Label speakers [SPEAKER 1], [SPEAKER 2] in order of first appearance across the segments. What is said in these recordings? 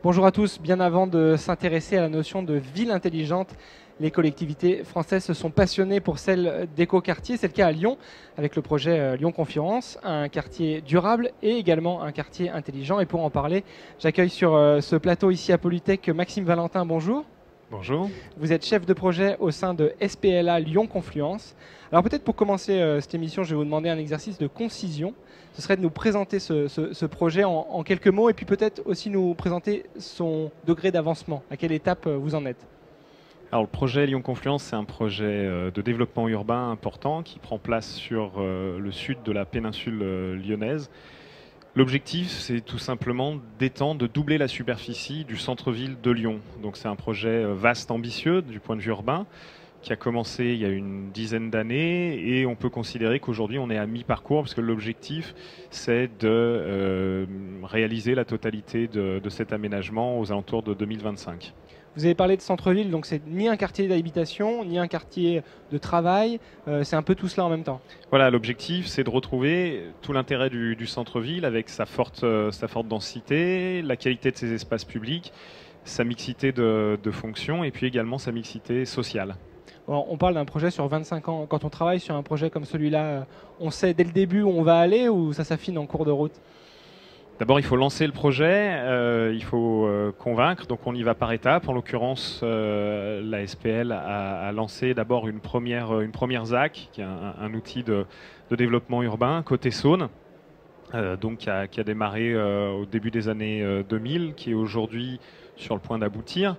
[SPEAKER 1] Bonjour à tous. Bien avant de s'intéresser à la notion de ville intelligente, les collectivités françaises se sont passionnées pour celle d'écoquartier. C'est le cas à Lyon, avec le projet Lyon Confluence, un quartier durable et également un quartier intelligent. Et pour en parler, j'accueille sur ce plateau ici à Polytech Maxime Valentin. Bonjour.
[SPEAKER 2] Bonjour.
[SPEAKER 1] Vous êtes chef de projet au sein de SPLA Lyon Confluence. Alors peut-être pour commencer cette émission, je vais vous demander un exercice de concision. Ce serait de nous présenter ce projet en quelques mots et puis peut-être aussi nous présenter son degré d'avancement. À quelle étape vous en êtes?
[SPEAKER 2] Alors le projet Lyon Confluence, c'est un projet de développement urbain important qui prend place sur le sud de la péninsule lyonnaise. L'objectif, c'est tout simplement d'étendre, de doubler la superficie du centre-ville de Lyon. Donc c'est un projet vaste, ambitieux du point de vue urbain, qui a commencé il y a une dizaine d'années et on peut considérer qu'aujourd'hui on est à mi-parcours parce que l'objectif c'est de réaliser la totalité de cet aménagement aux alentours de 2025.
[SPEAKER 1] Vous avez parlé de centre-ville, donc c'est ni un quartier d'habitation, ni un quartier de travail, c'est un peu tout cela en même temps.
[SPEAKER 2] Voilà, l'objectif c'est de retrouver tout l'intérêt du centre-ville avec sa forte densité, la qualité de ses espaces publics, sa mixité de fonctions et puis également sa mixité sociale.
[SPEAKER 1] Bon, on parle d'un projet sur 25 ans. Quand on travaille sur un projet comme celui-là, on sait dès le début où on va aller ou ça s'affine en cours de route?
[SPEAKER 2] D'abord, il faut lancer le projet, il faut convaincre, donc on y va par étapes. En l'occurrence, la SPL a lancé d'abord une première ZAC, qui est un outil de développement urbain côté Saône, donc qui a démarré au début des années 2000, qui est aujourd'hui sur le point d'aboutir.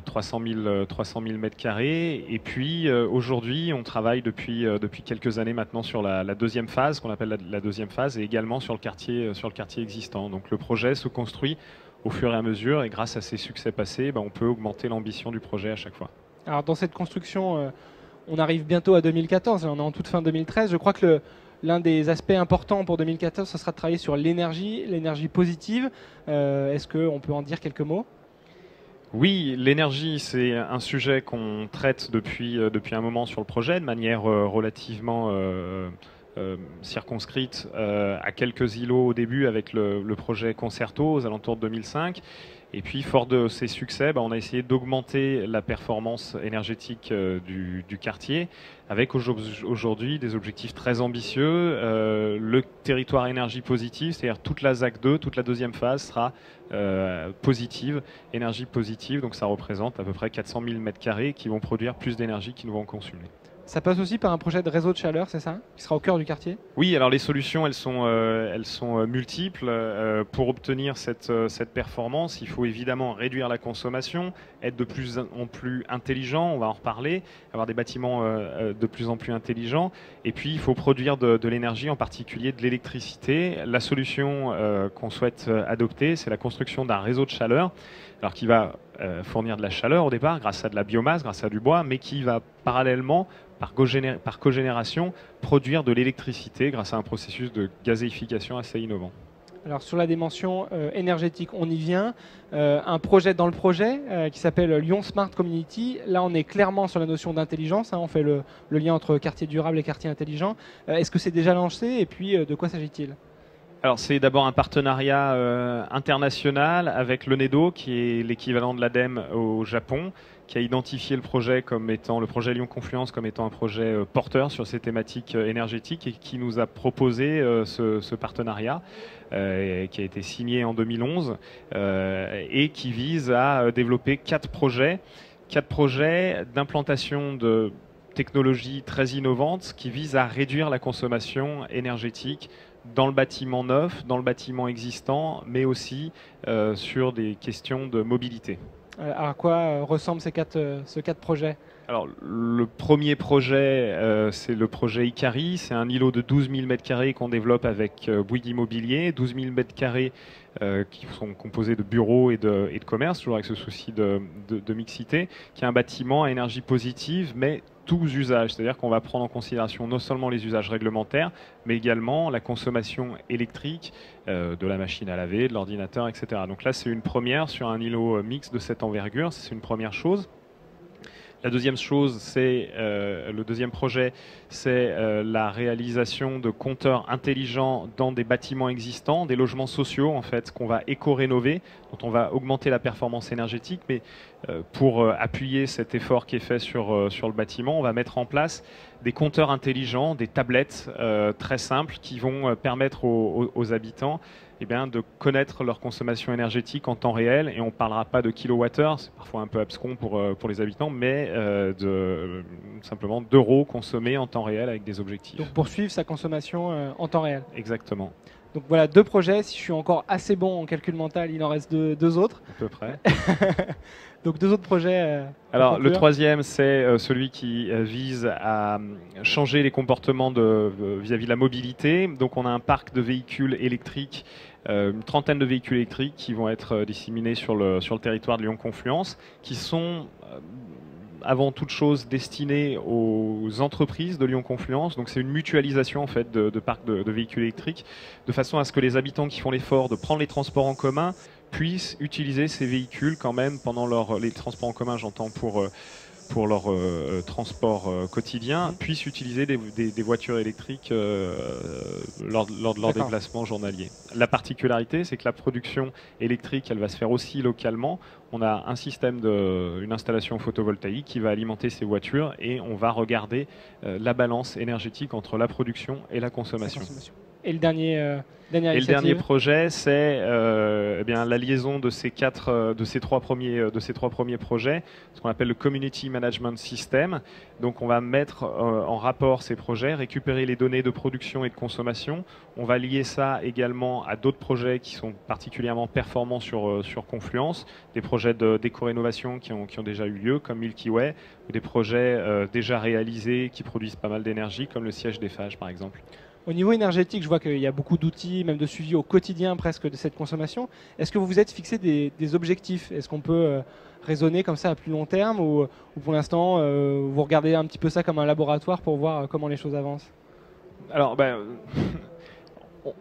[SPEAKER 2] 300 000 mètres carrés. Et puis aujourd'hui, on travaille depuis quelques années maintenant sur la deuxième phase, qu'on appelle la deuxième phase, et également sur le quartier existant. Donc le projet se construit au fur et à mesure, et grâce à ces succès passés, on peut augmenter l'ambition du projet à chaque fois.
[SPEAKER 1] Alors dans cette construction, on arrive bientôt à 2014, on est en toute fin 2013. Je crois que l'un des aspects importants pour 2014, ce sera de travailler sur l'énergie positive. Est-ce qu'on peut en dire quelques mots?
[SPEAKER 2] Oui, l'énergie, c'est un sujet qu'on traite depuis un moment sur le projet, de manière relativement circonscrite à quelques îlots au début avec le projet Concerto aux alentours de 2005. Et puis, fort de ces succès, on a essayé d'augmenter la performance énergétique du quartier avec aujourd'hui des objectifs très ambitieux. Le territoire énergie positive, c'est-à-dire toute la ZAC 2, toute la deuxième phase sera positive, énergie positive. Donc ça représente à peu près 400 000 mètres carrés qui vont produire plus d'énergie qu'ils ne vont consommer.
[SPEAKER 1] Ça passe aussi par un projet de réseau de chaleur, c'est ça? Qui sera au cœur du quartier?
[SPEAKER 2] Oui, alors les solutions, elles sont multiples. Pour obtenir cette performance, il faut évidemment réduire la consommation, être de plus en plus intelligent, on va en reparler, avoir des bâtiments de plus en plus intelligents. Et puis, il faut produire de l'énergie, en particulier de l'électricité. La solution qu'on souhaite adopter, c'est la construction d'un réseau de chaleur, alors qui va fournir de la chaleur au départ, grâce à de la biomasse, grâce à du bois, mais qui va parallèlement par cogénération, produire de l'électricité grâce à un processus de gazéification assez innovant.
[SPEAKER 1] Alors sur la dimension énergétique, on y vient. Un projet dans le projet qui s'appelle Lyon Smart Community. Là, on est clairement sur la notion d'intelligence. On fait le lien entre quartier durable et quartier intelligent. Est-ce que c'est déjà lancé et puis de quoi s'agit-il?
[SPEAKER 2] Alors c'est d'abord un partenariat international avec l'UNEDO, qui est l'équivalent de l'ADEME au Japon, qui a identifié le projet comme étant le projet Lyon Confluence comme étant un projet porteur sur ces thématiques énergétiques et qui nous a proposé ce partenariat qui a été signé en 2011 et qui vise à développer quatre projets d'implantation de technologies très innovantes qui visent à réduire la consommation énergétique dans le bâtiment neuf, dans le bâtiment existant, mais aussi sur des questions de mobilité.
[SPEAKER 1] À quoi ressemblent ces quatre projets?
[SPEAKER 2] Alors, le premier projet, c'est le projet Icari. C'est un îlot de 12 000 m² qu'on développe avec Bouygues Immobilier. 12 000 m² qui sont composés de bureaux et de commerce, toujours avec ce souci de mixité, qui est un bâtiment à énergie positive, mais tous usages. C'est-à-dire qu'on va prendre en considération non seulement les usages réglementaires, mais également la consommation électrique de la machine à laver, de l'ordinateur, etc. Donc là, c'est une première sur un îlot mixte de cette envergure. C'est une première chose. La deuxième chose, c'est le deuxième projet, c'est la réalisation de compteurs intelligents dans des bâtiments existants, des logements sociaux en fait, qu'on va éco-rénover, dont on va augmenter la performance énergétique. Mais pour appuyer cet effort qui est fait sur le bâtiment, on va mettre en place des compteurs intelligents, des tablettes très simples qui vont permettre aux habitants de connaître leur consommation énergétique en temps réel. Et on ne parlera pas de kilowattheures, c'est parfois un peu abscon pour les habitants, mais simplement d'euros consommés en temps réel avec des objectifs.
[SPEAKER 1] Donc pour suivre sa consommation en temps réel.
[SPEAKER 2] Exactement.
[SPEAKER 1] Donc voilà, 2 projets. Si je suis encore assez bon en calcul mental, il en reste deux autres.
[SPEAKER 2] À peu près.
[SPEAKER 1] Donc 2 autres projets.
[SPEAKER 2] Alors le troisième, c'est celui qui vise à changer les comportements vis-à-vis de la mobilité. Donc on a un parc de véhicules électriques, une trentaine de véhicules électriques qui vont être disséminés sur le territoire de Lyon-Confluence, qui sont avant toute chose destinés aux entreprises de Lyon-Confluence. Donc c'est une mutualisation en fait de parcs de véhicules électriques, de façon à ce que les habitants qui font l'effort de prendre les transports en commun puissent utiliser ces véhicules quand même pendant les transports en commun, j'entends pour leur transport quotidien, puissent utiliser des voitures électriques lors de leur déplacement journalier. La particularité, c'est que la production électrique, elle va se faire aussi localement. On a un système une installation photovoltaïque qui va alimenter ces voitures et on va regarder la balance énergétique entre la production et la consommation.
[SPEAKER 1] Et le dernier
[SPEAKER 2] projet, c'est la liaison de ces trois premiers projets, ce qu'on appelle le Community Management System. Donc on va mettre en rapport ces projets, récupérer les données de production et de consommation. On va lier ça également à d'autres projets qui sont particulièrement performants sur Confluence, des projets d'éco-rénovation qui ont déjà eu lieu, comme Milky Way, ou des projets déjà réalisés qui produisent pas mal d'énergie, comme le siège des Phages par exemple.
[SPEAKER 1] Au niveau énergétique, je vois qu'il y a beaucoup d'outils, même de suivi au quotidien presque de cette consommation. Est-ce que vous vous êtes fixé des objectifs? Est-ce qu'on peut raisonner comme ça à plus long terme ou pour l'instant, vous regardez un petit peu ça comme un laboratoire pour voir comment les choses avancent?
[SPEAKER 2] Alors,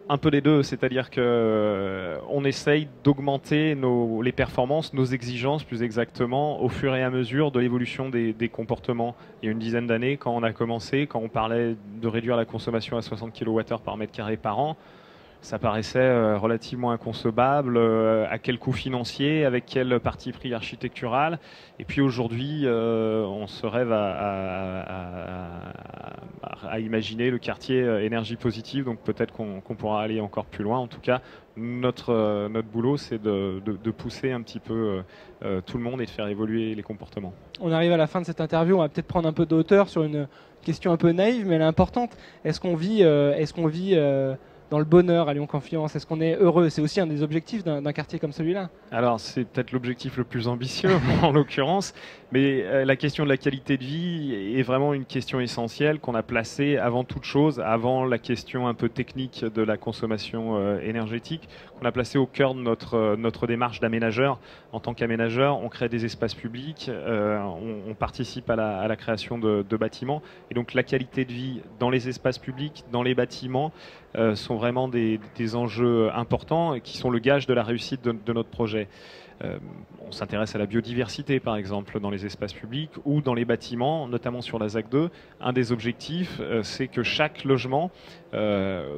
[SPEAKER 2] un peu les deux, c'est-à-dire qu'on essaye d'augmenter les performances, nos exigences plus exactement, au fur et à mesure de l'évolution des comportements. Il y a une dizaine d'années, quand on a commencé, quand on parlait de réduire la consommation à 60 kWh par mètre carré par an, ça paraissait relativement inconcevable. À quel coût financier, avec quel parti pris architectural. Et puis aujourd'hui, on se rêve à imaginer le quartier énergie positive. Donc peut-être qu'on pourra aller encore plus loin. En tout cas, notre boulot, c'est de pousser un petit peu tout le monde et de faire évoluer les comportements.
[SPEAKER 1] On arrive à la fin de cette interview. On va peut-être prendre un peu de hauteur sur une question un peu naïve, mais elle est importante. Est-ce qu'on vit dans le bonheur à Lyon-Confluence? Est-ce qu'on est heureux? C'est aussi un des objectifs d'un quartier comme celui-là.
[SPEAKER 2] Alors c'est peut-être l'objectif le plus ambitieux en l'occurrence, mais la question de la qualité de vie est vraiment une question essentielle qu'on a placée avant toute chose, avant la question un peu technique de la consommation énergétique, qu'on a placée au cœur de notre démarche d'aménageur. En tant qu'aménageur, on crée des espaces publics, on participe à la création de bâtiments, et donc la qualité de vie dans les espaces publics, dans les bâtiments, sont vraiment des enjeux importants et qui sont le gage de la réussite de notre projet. On s'intéresse à la biodiversité, par exemple, dans les espaces publics ou dans les bâtiments, notamment sur la ZAC 2. Un des objectifs, c'est que chaque logement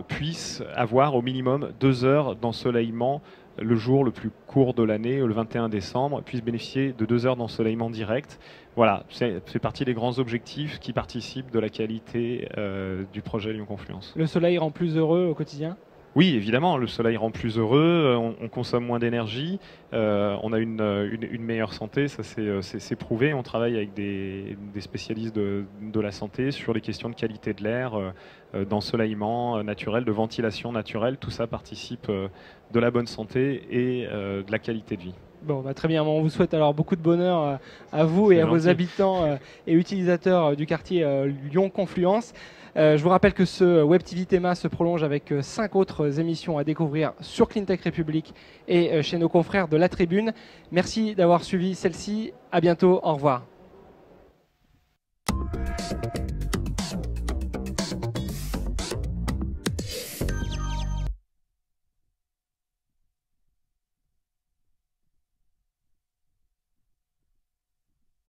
[SPEAKER 2] puisse avoir au minimum 2 heures d'ensoleillement le jour le plus court de l'année, le 21 décembre, puisse bénéficier de 2 heures d'ensoleillement direct. Voilà, c'est partie des grands objectifs qui participent de la qualité du projet Lyon-Confluence.
[SPEAKER 1] Le soleil rend plus heureux au quotidien?
[SPEAKER 2] Oui, évidemment, le soleil rend plus heureux, on consomme moins d'énergie, on a une meilleure santé, ça c'est prouvé. On travaille avec des spécialistes de la santé sur les questions de qualité de l'air, d'ensoleillement naturel, de ventilation naturelle. Tout ça participe de la bonne santé et de la qualité de vie.
[SPEAKER 1] Bon, très bien. On vous souhaite alors beaucoup de bonheur à vous et à vos habitants et utilisateurs du quartier Lyon-Confluence. Je vous rappelle que ce Web TV Théma se prolonge avec 5 autres émissions à découvrir sur Cleantech République et chez nos confrères de La Tribune. Merci d'avoir suivi celle-ci. À bientôt. Au revoir.